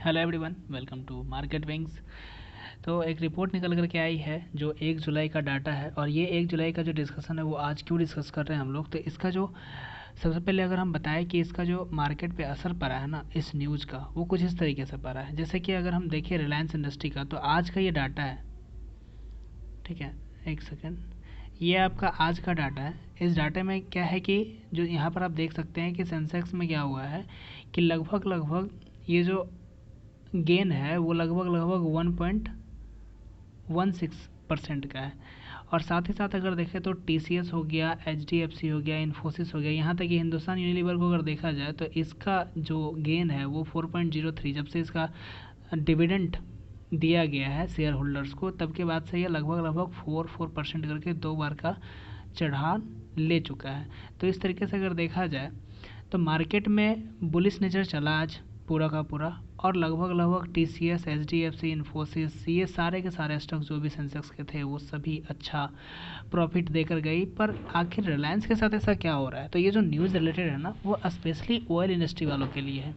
Hello everyone, welcome to market wings. तो एक report निकल कर के आई है जो 1 जुलाई का डाटा है, और ये 1 जुलाई का जो डिस्कशन है वो आज क्यों डिस्कस कर रहे हैं हम लोग। तो इसका जो सबसे पहले अगर हम बताएं कि इसका जो मार्केट पे असर पड़ा है ना इस न्यूज़ का, वो कुछ इस तरीके से पड़ा है। जैसे कि अगर हम देखें रिलायंस इंडस्ट्री का, तो आज का ये डाटा है, ठीक है। एक सेकेंड, ये आपका आज का डाटा है। इस डाटे में क्या है कि जो यहाँ पर आप देख सकते हैं कि सेंसेक्स में क्या हुआ है कि लगभग ये जो गेन है वो लगभग 1.16% का है। और साथ ही साथ अगर देखें तो TCS हो गया, HDFC हो गया, इन्फोसिस हो गया, यहाँ तक कि हिंदुस्तान यूनिलीवर को अगर देखा जाए तो इसका जो गेन है वो 4.03, जब से इसका डिविडेंड दिया गया है शेयर होल्डर्स को, तब के बाद से ये लगभग 4% करके 2 बार का चढ़ाव ले चुका है। तो इस तरीके से अगर देखा जाए तो मार्केट में बुलिश नेचर चला आज पूरा का पूरा, और लगभग TCS, HDFC, इन्फोसिस, ये सारे के सारे स्टॉक जो भी सेंसेक्स के थे वो सभी अच्छा प्रॉफिट देकर गई। पर आखिर रिलायंस के साथ ऐसा क्या हो रहा है? तो ये जो न्यूज़ रिलेटेड है ना वो स्पेशली ऑयल इंडस्ट्री वालों के लिए है,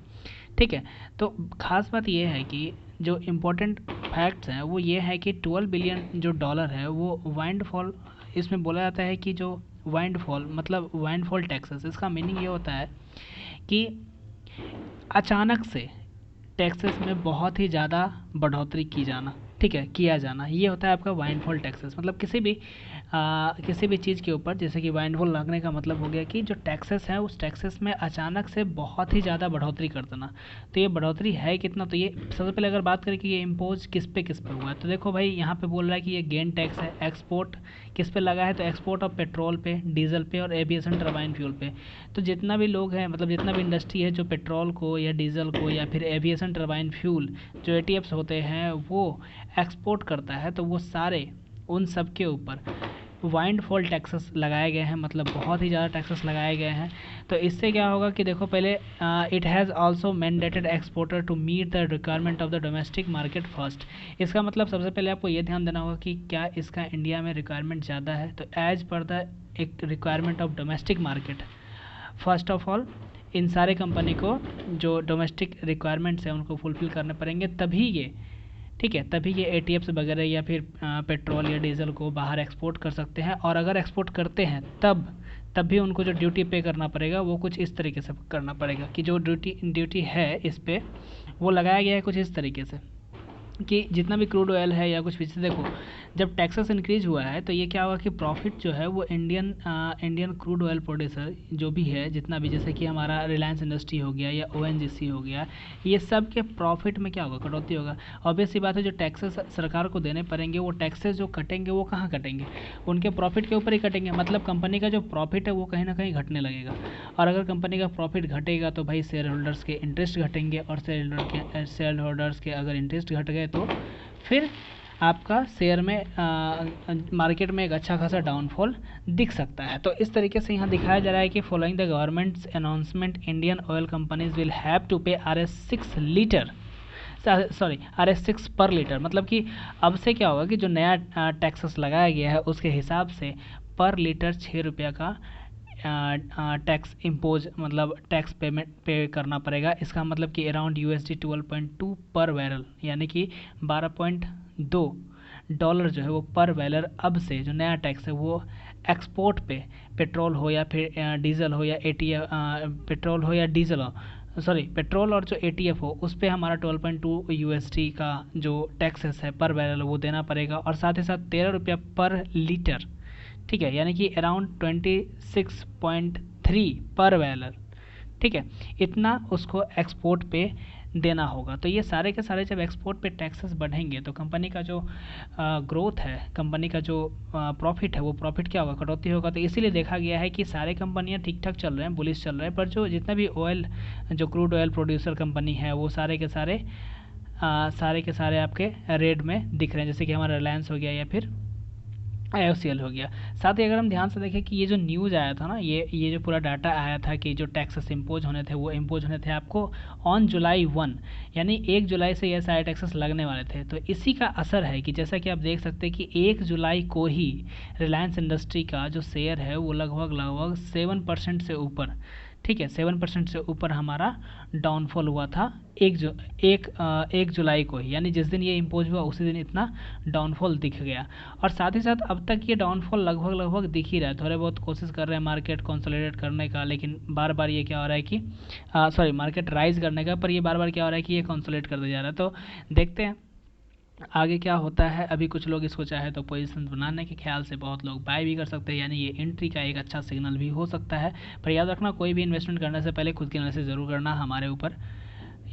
ठीक है। तो खास बात ये है कि जो इम्पोर्टेंट फैक्ट्स हैं वो ये है कि 12 बिलियन जो डॉलर है वो वाइंडफॉल, इसमें बोला जाता है कि जो वाइंडफॉल मतलब वाइंडफॉल टैक्सेस, इसका मीनिंग ये होता है कि अचानक से टैक्सेस में बहुत ही ज़्यादा बढ़ोतरी की जाना, ठीक है, किया जाना, ये होता है आपका वाइंडफॉल टैक्सेस। मतलब किसी भी चीज़ के ऊपर, जैसे कि वाइंडफॉल लगने का मतलब हो गया कि जो टैक्सेस है उस टैक्सेस में अचानक से बहुत ही ज़्यादा बढ़ोतरी कर देना। तो ये बढ़ोतरी है कितना? तो ये सबसे पहले अगर बात करें कि ये इम्पोज किस पे हुआ है, तो देखो भाई यहाँ पे बोल रहा है कि ये गेन टैक्स है। एक्सपोर्ट किस पे लगा है? तो एक्सपोर्ट ऑफ पेट्रोल पे, डीजल पे और एविएशन टर्बाइन फ्यूल पे। तो जितना भी लोग हैं, मतलब जितना भी इंडस्ट्री है जो पेट्रोल को या डीजल को या फिर एविएशन टर्बाइन फ्यूल जो ATFs होते हैं वो एक्सपोर्ट करता है, तो वो सारे उन सब के ऊपर वाइंडफॉल टैक्सेस लगाए गए हैं, मतलब बहुत ही ज़्यादा टैक्सेस लगाए गए हैं। तो इससे क्या होगा कि देखो पहले it has also mandated exporter to meet the requirement of the domestic market first. इसका मतलब सबसे पहले आपको ये ध्यान देना होगा कि क्या इसका इंडिया में रिक्वायरमेंट ज़्यादा है। तो एज पर द एक requirement of domestic market, first of all in सारे कंपनी को जो डोमेस्टिक रिक्वायरमेंट्स हैं उनको फुलफ़िल करने पड़ेंगे, तभी ये, ठीक है, तभी ये ATFs वगैरह या फिर पेट्रोल या डीजल को बाहर एक्सपोर्ट कर सकते हैं। और अगर एक्सपोर्ट करते हैं तब भी उनको जो ड्यूटी पे करना पड़ेगा वो कुछ इस तरीके से करना पड़ेगा कि जो ड्यूटी है इस पर वो लगाया गया है कुछ इस तरीके से कि जितना भी क्रूड ऑयल है या कुछ भी, देखो जब टैक्सेस इंक्रीज हुआ है तो ये क्या होगा कि प्रॉफिट जो है वो इंडियन क्रूड ऑयल प्रोड्यूसर जो भी है, जितना भी, जैसे कि हमारा रिलायंस इंडस्ट्री हो गया या ONGC हो गया, ये सब के प्रॉफिट में क्या होगा? कटौती होगा। ऑब्वियस सी बात है, जो टैक्सेस सरकार को देने पड़ेंगे वो टैक्सेस जो कटेंगे वो कहाँ कटेंगे? उनके प्रॉफिट के ऊपर ही कटेंगे। मतलब कंपनी का जो प्रॉफिट है वो कहीं ना कहीं घटने लगेगा। और अगर कंपनी का प्रॉफिट घटेगा तो भाई शेयर होल्डर्स के इंटरेस्ट घटेंगे, और शेयर होल्डर्स के अगर इंटरेस्ट घट गए तो फिर आपका शेयर में मार्केट में एक अच्छा खासा डाउनफॉल दिख सकता है। तो इस तरीके से यहाँ दिखाया जा रहा है कि following the government's announcement Indian oil companies will have to pay RS6 पर लीटर। मतलब कि अब से क्या होगा कि जो नया टैक्सेस लगाया गया है उसके हिसाब से पर लीटर 6 रुपये का टैक्स इम्पोज, मतलब टैक्स पेमेंट पे करना पड़ेगा। इसका मतलब कि अराउंड USD 12.2 पर बैरल, यानी कि 12.2 डॉलर जो है वो पर बैरल अब से जो नया टैक्स है वो एक्सपोर्ट पे, पेट्रोल हो या फिर डीजल हो या पेट्रोल हो या डीजल हो, सॉरी पेट्रोल और जो ATF हो उस पर हमारा 12.2 USD का जो टैक्सेस है पर बैरल वो देना पड़ेगा। और साथ ही साथ 13 रुपया पर लीटर, ठीक है, यानी कि अराउंड 26.3 पर बैरल, ठीक है, इतना उसको एक्सपोर्ट पे देना होगा। तो ये सारे के सारे जब एक्सपोर्ट पे टैक्सेस बढ़ेंगे तो कंपनी का जो ग्रोथ है, कंपनी का जो प्रॉफिट है, वो प्रॉफिट क्या होगा? कटौती होगा। तो इसीलिए देखा गया है कि सारे कंपनियां ठीक ठाक चल रहे हैं, बुलिश चल रहे हैं, पर जो जितना भी ऑयल, जो क्रूड ऑयल प्रोड्यूसर कंपनी है वो सारे के सारे आपके रेड में दिख रहे हैं, जैसे कि हमारा रिलायंस हो गया या फिर IOCL हो गया। साथ ही अगर हम ध्यान से देखें कि ये जो न्यूज़ आया था ना, ये जो पूरा डाटा आया था कि जो टैक्सेस इम्पोज होने थे वो इम्पोज होने थे आपको ऑन जुलाई 1, यानी 1 जुलाई से ये सारे टैक्सेस लगने वाले थे। तो इसी का असर है कि जैसा कि आप देख सकते हैं कि 1 जुलाई को ही रिलायंस इंडस्ट्री का जो शेयर है वो लगभग 7% से ऊपर, ठीक है, 7% से ऊपर हमारा डाउनफॉल हुआ था एक जुलाई को ही, यानी जिस दिन ये इम्पोज हुआ उसी दिन इतना डाउनफॉल दिख गया। और साथ ही साथ अब तक ये डाउनफॉल लगभग दिख ही रहा है। थोड़े बहुत कोशिश कर रहे हैं मार्केट कंसोलिडेट करने का, लेकिन बार बार ये क्या हो रहा है कि मार्केट राइज करने का, पर ये बार बार क्या हो रहा है कि ये कंसोलिडेट करते जा रहा है। तो देखते हैं आगे क्या होता है। अभी कुछ लोग इसको चाहे तो पोजीशन बनाने के ख्याल से बहुत लोग बाय भी कर सकते हैं, यानी ये एंट्री का एक अच्छा सिग्नल भी हो सकता है। पर याद रखना, कोई भी इन्वेस्टमेंट करने से पहले खुद की एनालिसिस ज़रूर करना, हमारे ऊपर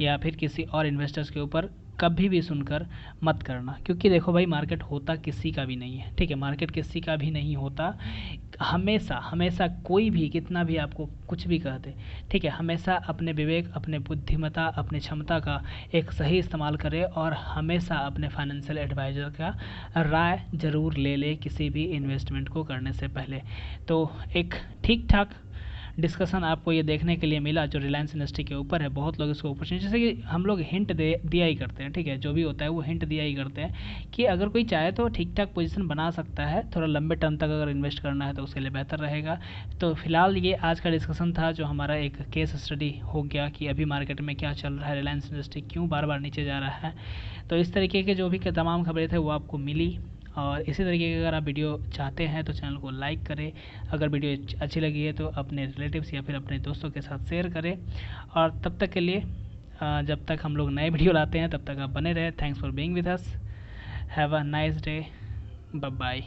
या फिर किसी और इन्वेस्टर्स के ऊपर कभी भी सुनकर मत करना। क्योंकि देखो भाई, मार्केट होता किसी का भी नहीं है, ठीक है, मार्केट किसी का भी नहीं होता। हमेशा हमेशा कोई भी कितना भी आपको कुछ भी कह दे, ठीक है, हमेशा अपने विवेक, अपने बुद्धिमत्ता, अपने क्षमता का एक सही इस्तेमाल करें, और हमेशा अपने फाइनेंशियल एडवाइज़र का राय ज़रूर ले ले किसी भी इन्वेस्टमेंट को करने से पहले। तो एक ठीक ठाक डिस्कशन आपको ये देखने के लिए मिला जो रिलायंस इंडस्ट्री के ऊपर है। बहुत लोग इसको ऊपर, जैसे कि हम लोग हिंट दिया ही करते हैं, ठीक है, जो भी होता है वो हिंट दिया ही करते हैं कि अगर कोई चाहे तो ठीक ठाक पोजीशन बना सकता है। थोड़ा लंबे टर्म तक अगर इन्वेस्ट करना है तो उसके लिए बेहतर रहेगा। तो फिलहाल ये आज का डिस्कशन था, जो हमारा एक केस स्टडी हो गया कि अभी मार्केट में क्या चल रहा है, रिलायंस इंडस्ट्री क्यों बार बार नीचे जा रहा है। तो इस तरीके के जो भी तमाम खबरें थे वो आपको मिली। और इसी तरीके की अगर आप वीडियो चाहते हैं तो चैनल को लाइक करें, अगर वीडियो अच्छी लगी है तो अपने रिलेटिव्स या फिर अपने दोस्तों के साथ शेयर करें। और तब तक के लिए जब तक हम लोग नए वीडियो लाते हैं तब तक आप बने रहें। Thanks for being with us, have a nice day, bye bye.